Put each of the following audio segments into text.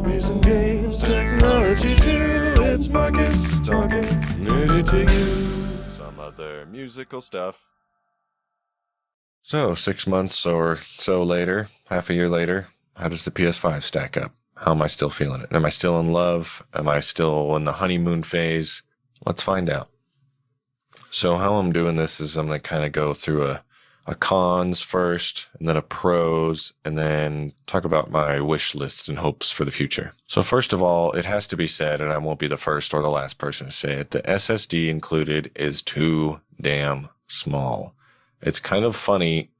movies and games, technology too. It's Markus talking nerdy to you. Some other musical stuff. So, 6 months or so later, half a year later, how does the PS5 stack up? How am I still feeling it? Am I still in love? Am I still in the honeymoon phase? Let's find out. So how I'm doing this is I'm going to kind of go through a cons first, and then a pros, and then talk about my wish list and hopes for the future. So first of all, it has to be said, and I won't be the first or the last person to say it, the SSD included is too damn small. It's kind of funny,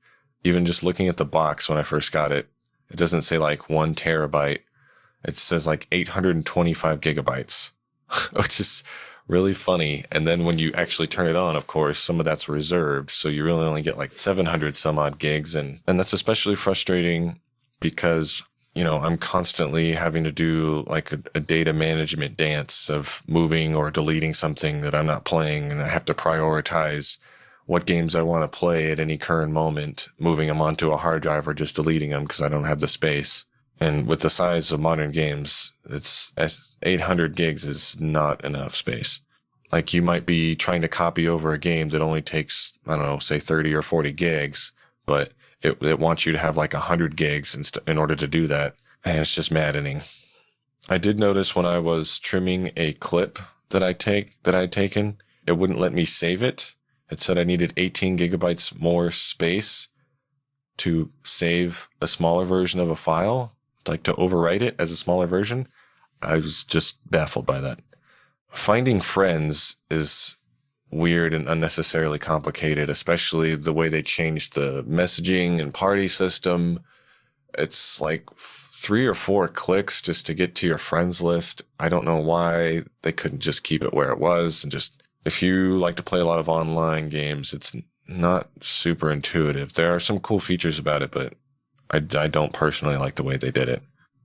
even just looking at the box when I first got it, it doesn't say like 1 terabyte. It says like 825 gigabytes, which is really funny. And then when you actually turn it on, of course, some of that's reserved. So you really only get like 700 some odd gigs. And that's especially frustrating because, you know, I'm constantly having to do like a data management dance of moving or deleting something that I'm not playing. And I have to prioritize what games I want to play at any current moment, moving them onto a hard drive or just deleting them because I don't have the space. And with the size of modern games, 800 gigs is not enough space. Like you might be trying to copy over a game that only takes, I don't know, say 30 or 40 gigs, but it wants you to have like 100 gigs in order to do that. And it's just maddening. I did notice when I was trimming a clip that I'd taken, it wouldn't let me save it. It said I needed 18 gigabytes more space to save a smaller version of a file, like to overwrite it as a smaller version. I was just baffled by that. Finding friends is weird and unnecessarily complicated, especially the way they changed the messaging and party system. It's like 3 or 4 clicks just to get to your friends list. I don't know why they couldn't just keep it where it was and just, if you like to play a lot of online games, it's not super intuitive. There are some cool features about it, but I don't personally like the way they did it.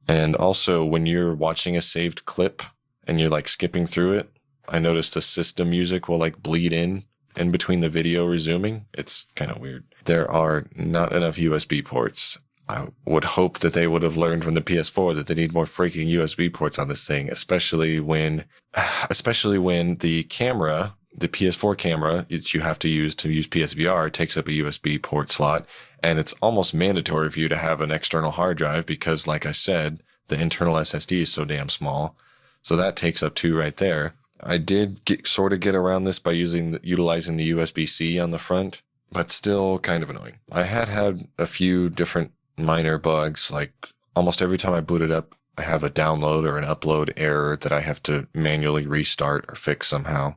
And also, when you're watching a saved clip and you're like skipping through it, I noticed the system music will like bleed in between the video resuming. It's kind of weird. There are not enough USB ports. I would hope that they would have learned from the PS4 that they need more freaking USB ports on this thing, especially when the camera, the PS4 camera that you have to use PSVR takes up a USB port slot. And it's almost mandatory for you to have an external hard drive because, like I said, the internal SSD is so damn small. So that takes up 2 right there. I did get around this by utilizing the USB-C on the front, but still kind of annoying. I had a few different minor bugs. Like almost every time I boot it up, I have a download or an upload error that I have to manually restart or fix somehow.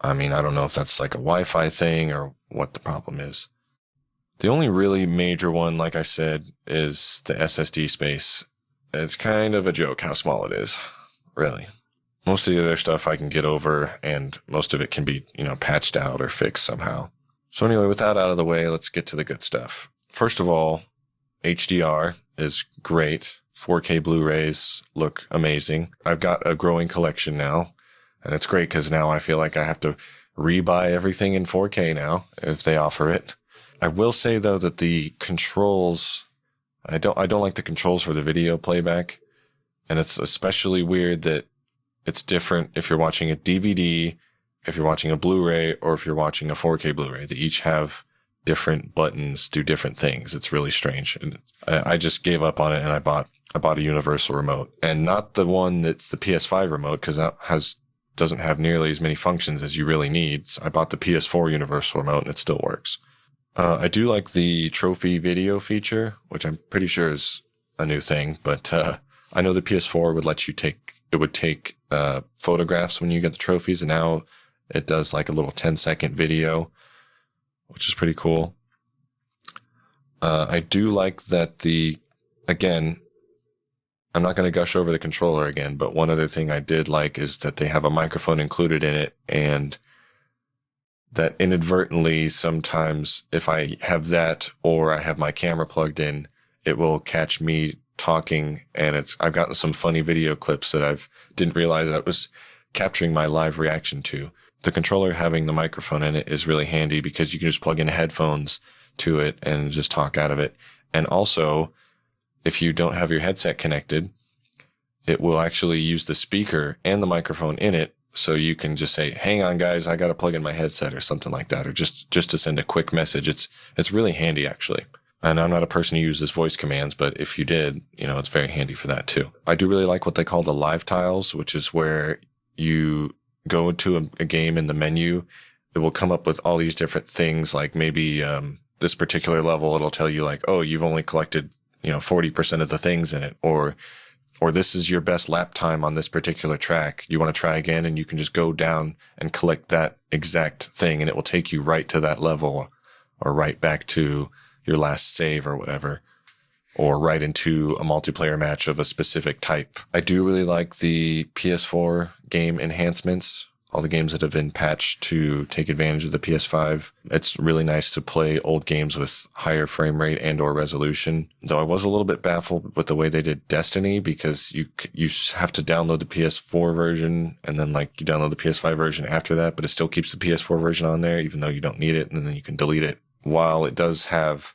I mean, I don't know if that's like a Wi-Fi thing or what the problem is. The only really major one, like I said, is the SSD space. It's kind of a joke how small it is, really. Most of the other stuff I can get over, and most of it can be, patched out or fixed somehow. So anyway, with that out of the way, let's get to the good stuff. First of all, HDR is great. 4K Blu-rays look amazing. I've got a growing collection now, and it's great because now I feel like I have to rebuy everything in 4K now if they offer it. I will say though that the controls, I don't like the controls for the video playback, and it's especially weird that it's different if you're watching a DVD, if you're watching a Blu-ray, or if you're watching a 4K Blu-ray. They each have different buttons, do different things. It's really strange, and I just gave up on it, and I bought a universal remote, and not the one that's the PS5 remote because that doesn't have nearly as many functions as you really need. So I bought the PS4 universal remote, and it still works. I do like the trophy video feature, which I'm pretty sure is a new thing, but I know the PS4 would let you take photographs when you get the trophies, and now it does like a little 10-second video, which is pretty cool. I do like that again, I'm not going to gush over the controller again, but one other thing I did like is that they have a microphone included in it, and that inadvertently sometimes if I have that or I have my camera plugged in, it will catch me talking, and I've gotten some funny video clips that I didn't realize I was capturing my live reaction to. The controller having the microphone in it is really handy because you can just plug in headphones to it and just talk out of it. And also, if you don't have your headset connected, it will actually use the speaker and the microphone in it. So you can just say, hang on guys, I got to plug in my headset or something like that, or just to send a quick message. It's really handy actually. And I'm not a person who uses voice commands, but if you did, it's very handy for that too. I do really like what they call the live tiles, which is where you go to a game in the menu. It will come up with all these different things, like maybe this particular level, it'll tell you like, oh, you've only collected 40% of the things in it, or this is your best lap time on this particular track. You want to try again, and you can just go down and collect that exact thing, and it will take you right to that level, or right back to your last save or whatever, or right into a multiplayer match of a specific type. I do really like the PS4 game enhancements, all the games that have been patched to take advantage of the PS5. It's really nice to play old games with higher frame rate and or resolution. Though I was a little bit baffled with the way they did Destiny, because you have to download the PS4 version and then you download the PS5 version after that, but it still keeps the PS4 version on there even though you don't need it, and then you can delete it. While it does have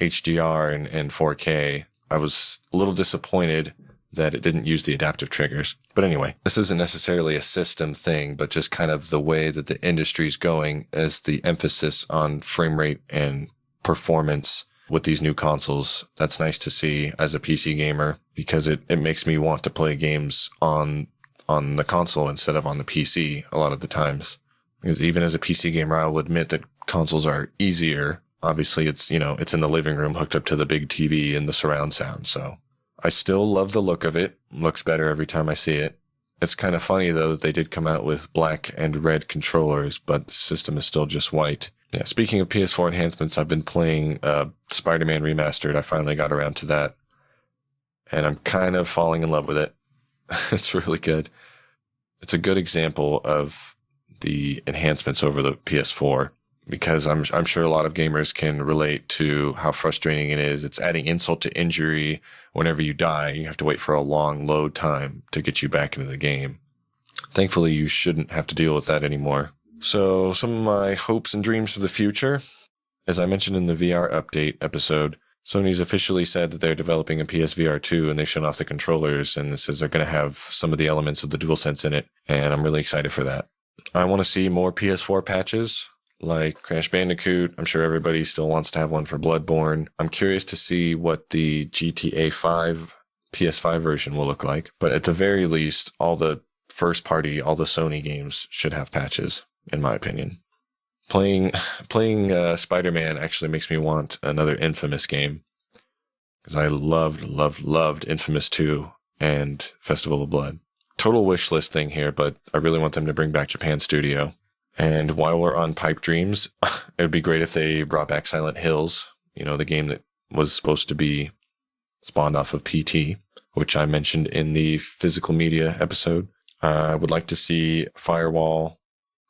HDR and 4K, I was a little disappointed that it didn't use the adaptive triggers. But anyway, this isn't necessarily a system thing, but just kind of the way that the industry's going, as the emphasis on frame rate and performance with these new consoles. That's nice to see as a PC gamer, because it makes me want to play games on the console instead of on the PC a lot of the times. Because even as a PC gamer, I will admit that consoles are easier. Obviously, it's in the living room hooked up to the big TV and the surround sound. So I still love the look of it. Looks better every time I see it. It's kind of funny, though, that they did come out with black and red controllers, but the system is still just white. Yeah, speaking of PS4 enhancements, I've been playing Spider-Man Remastered. I finally got around to that, and I'm kind of falling in love with it. It's really good. It's a good example of the enhancements over the PS4, because I'm sure a lot of gamers can relate to how frustrating it is. It's adding insult to injury. Whenever you die, you have to wait for a long load time to get you back into the game. Thankfully, you shouldn't have to deal with that anymore. So some of my hopes and dreams for the future, as I mentioned in the VR update episode, Sony's officially said that they're developing a PSVR 2, and they showed off the controllers, and it says they're going to have some of the elements of the DualSense in it, and I'm really excited for that. I want to see more PS4 patches, like Crash Bandicoot. I'm sure everybody still wants to have one for Bloodborne. I'm curious to see what the GTA 5 PS5 version will look like, but at the very least, all the first party, all the Sony games should have patches, in my opinion. Playing Spider-Man actually makes me want another Infamous game, because I loved Infamous 2 and Festival of Blood. Total wish list thing here, but I really want them to bring back Japan Studio. And while we're on pipe dreams, it would be great if they brought back Silent Hills, the game that was supposed to be spawned off of PT, which I mentioned in the physical media episode. I would like to see Firewall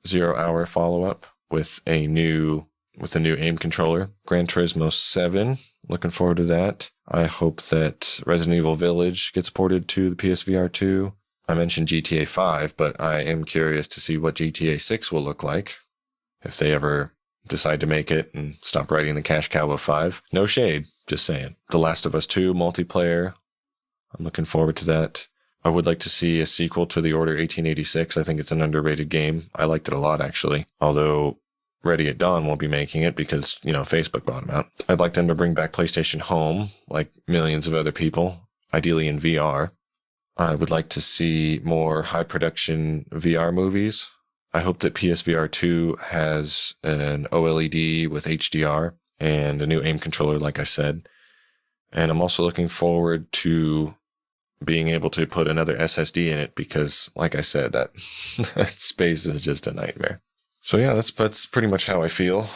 0 Hour follow-up with a new aim controller. Gran Turismo 7, looking forward to that. I hope that Resident Evil Village gets ported to the PSVR 2. I mentioned GTA 5, but I am curious to see what GTA 6 will look like, if they ever decide to make it and stop riding the cash cow of 5. No shade, just saying. The Last of Us 2 multiplayer, I'm looking forward to that. I would like to see a sequel to The Order 1886. I think it's an underrated game. I liked it a lot, actually. Although Ready at Dawn won't be making it because, Facebook bought them out. I'd like them to bring back PlayStation Home, like millions of other people, ideally in VR. I would like to see more high-production VR movies. I hope that PSVR 2 has an OLED with HDR and a new aim controller, like I said. And I'm also looking forward to being able to put another SSD in it, because, like I said, that space is just a nightmare. So yeah, that's pretty much how I feel.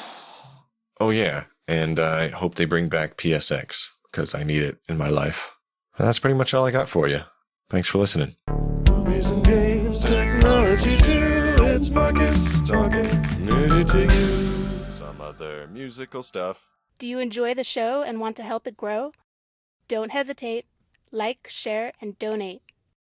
Oh yeah, and I hope they bring back PSX, because I need it in my life. And that's pretty much all I got for you. Thanks for listening. Movies and games, technology too. It's Markus talking nerdy to you. Some other musical stuff. Do you enjoy the show and want to help it grow? Don't hesitate. Like, share, and donate.